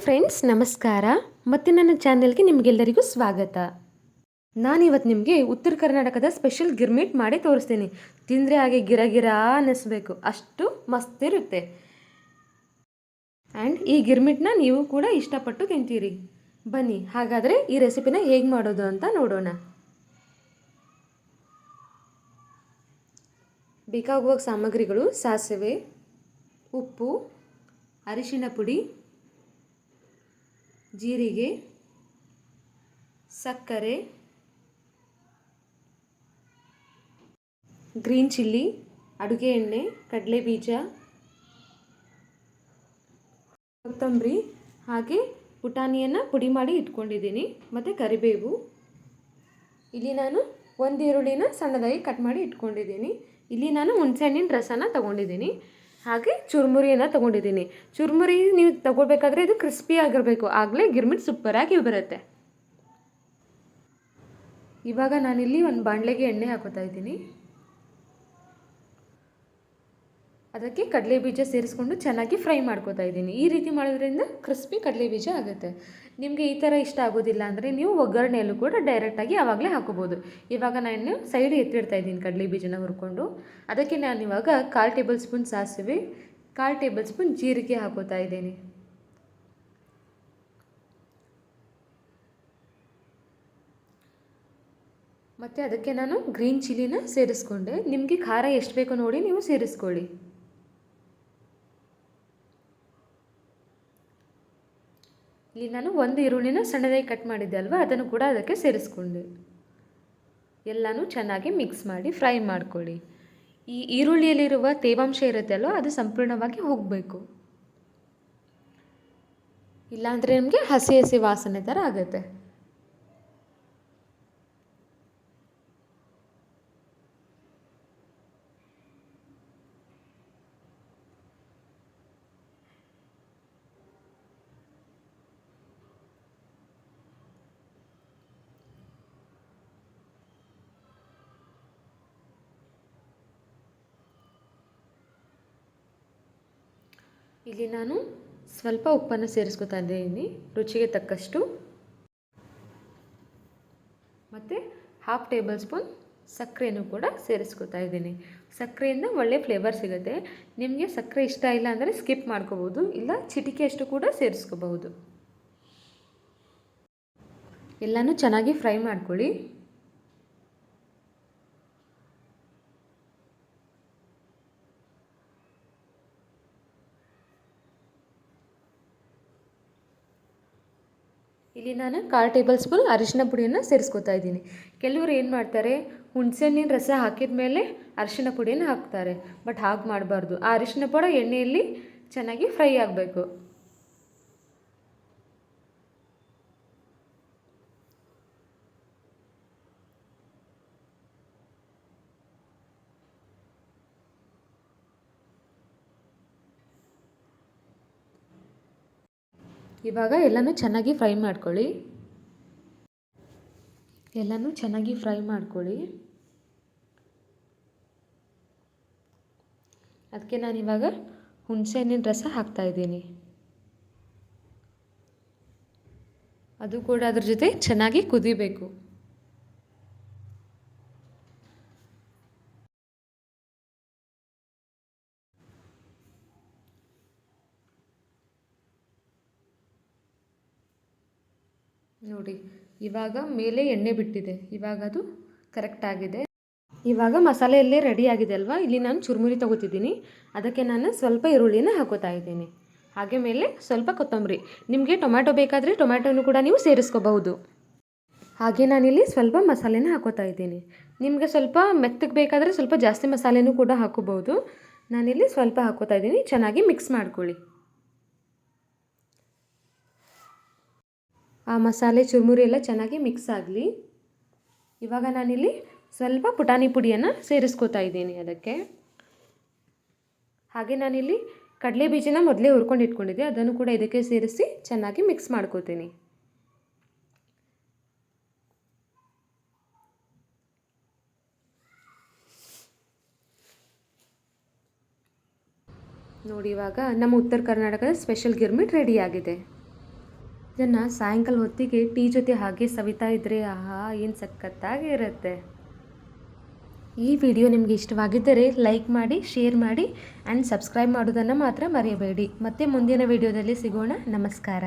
Friends, ನಮಸ್ಕಾರ. ಮತ್ತು ನನ್ನ ಚಾನೆಲ್ಗೆ ನಿಮಗೆಲ್ಲರಿಗೂ ಸ್ವಾಗತ. ನಾನಿವತ್ತು ನಿಮಗೆ ಉತ್ತರ ಕರ್ನಾಟಕದ ಸ್ಪೆಷಲ್ ಗಿರ್ಮಿಟ್ ಮಾಡಿ ತೋರಿಸ್ತೀನಿ. ತಿಂದರೆ ಹಾಗೆ ಗಿರ ಗಿರ ಅನ್ನಿಸ್ಬೇಕು, ಅಷ್ಟು ಮಸ್ತ್ ಇರುತ್ತೆ. ಆ್ಯಂಡ್ ಈ ಗಿರ್ಮಿಟ್ನ ನೀವು ಕೂಡ ಇಷ್ಟಪಟ್ಟು ತಿಂತೀರಿ. ಬನ್ನಿ ಹಾಗಾದರೆ ಈ ರೆಸಿಪಿನ ಹೇಗೆ ಮಾಡೋದು ಅಂತ ನೋಡೋಣ. ಬೇಕಾಗುವ ಸಾಮಗ್ರಿಗಳು: ಸಾಸಿವೆ, ಉಪ್ಪು, ಅರಿಶಿಣ ಪುಡಿ, ಜೀರಿಗೆ, ಸಕ್ಕರೆ, ಗ್ರೀನ್ ಚಿಲ್ಲಿ, ಅಡುಗೆ ಎಣ್ಣೆ, ಕಡಲೆ ಬೀಜ, ಕೊತ್ತಂಬರಿ, ಹಾಗೆ ಪುಟಾಣಿಯನ್ನು ಪುಡಿ ಮಾಡಿ ಇಟ್ಕೊಂಡಿದ್ದೀನಿ, ಮತ್ತು ಕರಿಬೇವು. ಇಲ್ಲಿ ನಾನು ಒಂದು ಈರುಳ್ಳಿನ ಸಣ್ಣದಾಗಿ ಕಟ್ ಮಾಡಿ ಇಟ್ಕೊಂಡಿದ್ದೀನಿ. ಇಲ್ಲಿ ನಾನು ಹುಣಸೆಹಣ್ಣಿನ ರಸನ ತೊಗೊಂಡಿದ್ದೀನಿ, ಹಾಗೆ ಚುರುಮುರಿಯನ್ನು ತೊಗೊಂಡಿದ್ದೀನಿ. ಚುರುಮುರಿ ನೀವು ತೊಗೊಳ್ಬೇಕಾದ್ರೆ ಇದು ಕ್ರಿಸ್ಪಿ ಆಗಿರಬೇಕು, ಆಗಲೇ ಗಿರ್ಮಿಟ್ ಸೂಪರಾಗಿ ಬರುತ್ತೆ. ಇವಾಗ ನಾನಿಲ್ಲಿ ಒಂದು ಬಾಣಲೆಗೆ ಎಣ್ಣೆ ಹಾಕೋತಾ ಇದ್ದೀನಿ. ಅದಕ್ಕೆ ಕಡಲೆ ಬೀಜ ಸೇರಿಸ್ಕೊಂಡು ಚೆನ್ನಾಗಿ ಫ್ರೈ ಮಾಡ್ಕೋತಾ ಇದ್ದೀನಿ. ಈ ರೀತಿ ಮಾಡೋದ್ರಿಂದ ಕ್ರಿಸ್ಪಿ ಕಡಲೆ ಬೀಜ ಆಗುತ್ತೆ. ನಿಮಗೆ ಈ ಥರ ಇಷ್ಟ ಆಗೋದಿಲ್ಲ ಅಂದರೆ ನೀವು ಒಗ್ಗರಣೆಯಲ್ಲೂ ಕೂಡ ಡೈರೆಕ್ಟಾಗಿ ಆವಾಗಲೇ ಹಾಕೋಬೋದು. ಇವಾಗ ನಾನು ಸೈಡ್ ಎತ್ತಿಡ್ತಾ ಇದ್ದೀನಿ ಕಡಲೆ ಬೀಜನ ಹುರ್ಕೊಂಡು. ಅದಕ್ಕೆ ನಾನು ಇವಾಗ 1/4 ಟೇಬಲ್ ಸ್ಪೂನ್ ಸಾಸಿವೆ, 1/4 ಟೇಬಲ್ ಸ್ಪೂನ್ ಜೀರಿಗೆ ಹಾಕೋತಾ ಇದ್ದೀನಿ. ಮತ್ತು ಅದಕ್ಕೆ ನಾನು ಗ್ರೀನ್ ಚಿಲ್ಲಿನ ಸೇರಿಸ್ಕೊಂಡೆ. ನಿಮಗೆ ಖಾರ ಎಷ್ಟು ಬೇಕೋ ನೋಡಿ ನೀವು ಸೇರಿಸ್ಕೊಳ್ಳಿ. ಇಲ್ಲಿ ನಾನು ಒಂದು ಈರುಳ್ಳಿನ ಸಣ್ಣದಾಗಿ ಕಟ್ ಮಾಡಿದ್ದೆ ಅಲ್ವಾ, ಅದನ್ನು ಕೂಡ ಅದಕ್ಕೆ ಸೇರಿಸ್ಕೊಂಡೆ. ಎಲ್ಲನೂ ಚೆನ್ನಾಗಿ ಮಿಕ್ಸ್ ಮಾಡಿ ಫ್ರೈ ಮಾಡ್ಕೊಳ್ಳಿ. ಈ ಈರುಳ್ಳಿಯಲ್ಲಿರುವ ತೇವಾಂಶ ಇರುತ್ತೆ ಅಲ್ವಾ, ಅದು ಸಂಪೂರ್ಣವಾಗಿ ಹೋಗಬೇಕು. ಇಲ್ಲಾಂದರೆ ನಮಗೆ ಹಸಿ ಹಸಿ ವಾಸನೆ ಥರ ಆಗುತ್ತೆ. ಇಲ್ಲಿ ನಾನು ಸ್ವಲ್ಪ ಉಪ್ಪನ್ನು ಸೇರಿಸ್ಕೊತಾ ಇದ್ದೀನಿ, ರುಚಿಗೆ ತಕ್ಕಷ್ಟು. ಮತ್ತು 1/2 ಟೇಬಲ್ ಸ್ಪೂನ್ ಸಕ್ಕರೆನೂ ಕೂಡ ಸೇರಿಸ್ಕೊತಾ ಇದ್ದೀನಿ. ಸಕ್ಕರೆಯಿಂದ ಒಳ್ಳೆ ಫ್ಲೇವರ್ ಸಿಗುತ್ತೆ. ನಿಮಗೆ ಸಕ್ಕರೆ ಇಷ್ಟ ಇಲ್ಲ ಅಂದರೆ ಸ್ಕಿಪ್ ಮಾಡ್ಕೋಬೋದು, ಇಲ್ಲ ಚಿಟಿಕೆಯಷ್ಟು ಕೂಡ ಸೇರಿಸ್ಕೋಬಹುದು. ಎಲ್ಲನೂ ಚೆನ್ನಾಗಿ ಫ್ರೈ ಮಾಡ್ಕೊಳ್ಳಿ. ಇಲ್ಲಿ ನಾನು 1/4 ಟೇಬಲ್ ಸ್ಪೂನ್ ಅರಿಶಿನ ಪುಡಿಯನ್ನು ಸೇರಿಸ್ಕೊತಾ ಇದ್ದೀನಿ. ಕೆಲವರು ಏನು ಮಾಡ್ತಾರೆ, ಹುಣಸೆಹಣ್ಣಿನ ರಸ ಹಾಕಿದ ಮೇಲೆ ಅರಿಶಿನ ಪುಡಿಯನ್ನು ಹಾಕ್ತಾರೆ. ಬಟ್ ಹಾಗೆ ಮಾಡಬಾರ್ದು. ಆ ಅರಿಶಿನ ಪುಡಿ ಎಣ್ಣೆಯಲ್ಲಿ ಚೆನ್ನಾಗಿ ಫ್ರೈ ಆಗಬೇಕು. ಇವಾಗ ಎಲ್ಲನೂ ಚೆನ್ನಾಗಿ ಫ್ರೈ ಮಾಡ್ಕೊಳ್ಳಿ. ಅದಕ್ಕೆ ನಾನಿವಾಗ ಹುಣಸೆಹಣ್ಣಿನ ರಸ ಹಾಕ್ತಾಯಿದ್ದೀನಿ. ಅದು ಕೂಡ ಅದ್ರ ಜೊತೆ ಚೆನ್ನಾಗಿ ಕುದಿಬೇಕು. ನೋಡಿ, ಇವಾಗ ಮೇಲೆ ಎಣ್ಣೆ ಬಿಟ್ಟಿದೆ. ಇವಾಗ ಅದು ಕರೆಕ್ಟ್ ಆಗಿದೆ. ಇವಾಗ ಮಸಾಲೆ ಎಲ್ಲೇ ರೆಡಿ ಆಗಿದೆ ಅಲ್ವಾ, ಇಲ್ಲಿ ನಾನು ಚುರುಮುರಿ ತೊಗೋತಿದ್ದೀನಿ. ಅದಕ್ಕೆ ನಾನು ಸ್ವಲ್ಪ ಈರುಳ್ಳಿನ ಹಾಕೋತಾ ಇದ್ದೀನಿ. ಹಾಗೆ ಮೇಲೆ ಸ್ವಲ್ಪ ಕೊತ್ತಂಬರಿ. ನಿಮಗೆ ಟೊಮ್ಯಾಟೊ ಬೇಕಾದರೆ ಟೊಮ್ಯಾಟೊನು ಕೂಡ ನೀವು ಸೇರಿಸ್ಕೋಬಹುದು. ಹಾಗೆ ನಾನಿಲ್ಲಿ ಸ್ವಲ್ಪ ಮಸಾಲೆನ ಹಾಕೋತಾ ಇದ್ದೀನಿ. ನಿಮಗೆ ಸ್ವಲ್ಪ ಮೆತ್ತಗೆ ಬೇಕಾದರೆ ಸ್ವಲ್ಪ ಜಾಸ್ತಿ ಮಸಾಲೆನೂ ಕೂಡ ಹಾಕೋಬಹುದು. ನಾನಿಲ್ಲಿ ಸ್ವಲ್ಪ ಹಾಕೋತಾ ಇದ್ದೀನಿ. ಚೆನ್ನಾಗಿ ಮಿಕ್ಸ್ ಮಾಡ್ಕೊಳ್ಳಿ. ಆ ಮಸಾಲೆ ಚುರುಮುರಿ ಎಲ್ಲ ಚೆನ್ನಾಗಿ ಮಿಕ್ಸ್ ಆಗಲಿ. ಇವಾಗ ನಾನಿಲ್ಲಿ ಸ್ವಲ್ಪ ಪುಟಾಣಿ ಪುಡಿಯನ್ನು ಸೇರಿಸ್ಕೋತಾ ಇದ್ದೀನಿ ಅದಕ್ಕೆ. ಹಾಗೆ ನಾನಿಲ್ಲಿ ಕಡಲೆ ಬೀಜನ ಮೊದಲೇ ಹುರ್ಕೊಂಡು ಇಟ್ಕೊಂಡಿದ್ದೆ, ಅದನ್ನು ಕೂಡ ಇದಕ್ಕೆ ಸೇರಿಸಿ ಚೆನ್ನಾಗಿ ಮಿಕ್ಸ್ ಮಾಡ್ಕೋತೀನಿ. ನೋಡಿ, ಇವಾಗ ನಮ್ಮ ಉತ್ತರ ಕರ್ನಾಟಕದ ಸ್ಪೆಷಲ್ ಗಿರ್ಮಿಟ್ ರೆಡಿಯಾಗಿದೆ. ಇದನ್ನು ಸಾಯಂಕಾಲ ಹೊತ್ತಿಗೆ ಟೀ ಜೊತೆ ಹಾಗೆ ಸವಿತಾ ಇದ್ದರೆ ಆಹಾ ಏನು ಸಖತ್ತಾಗಿ ಇರುತ್ತೆ. ಈ ವಿಡಿಯೋ ನಿಮಗೆ ಇಷ್ಟವಾಗಿದ್ದರೆ ಲೈಕ್ ಮಾಡಿ, ಶೇರ್ ಮಾಡಿ ಆ್ಯಂಡ್ ಸಬ್ಸ್ಕ್ರೈಬ್ ಮಾಡೋದನ್ನು ಮಾತ್ರ ಮರೆಯಬೇಡಿ. ಮತ್ತೆ ಮುಂದಿನ ವಿಡಿಯೋದಲ್ಲಿ ಸಿಗೋಣ. ನಮಸ್ಕಾರ.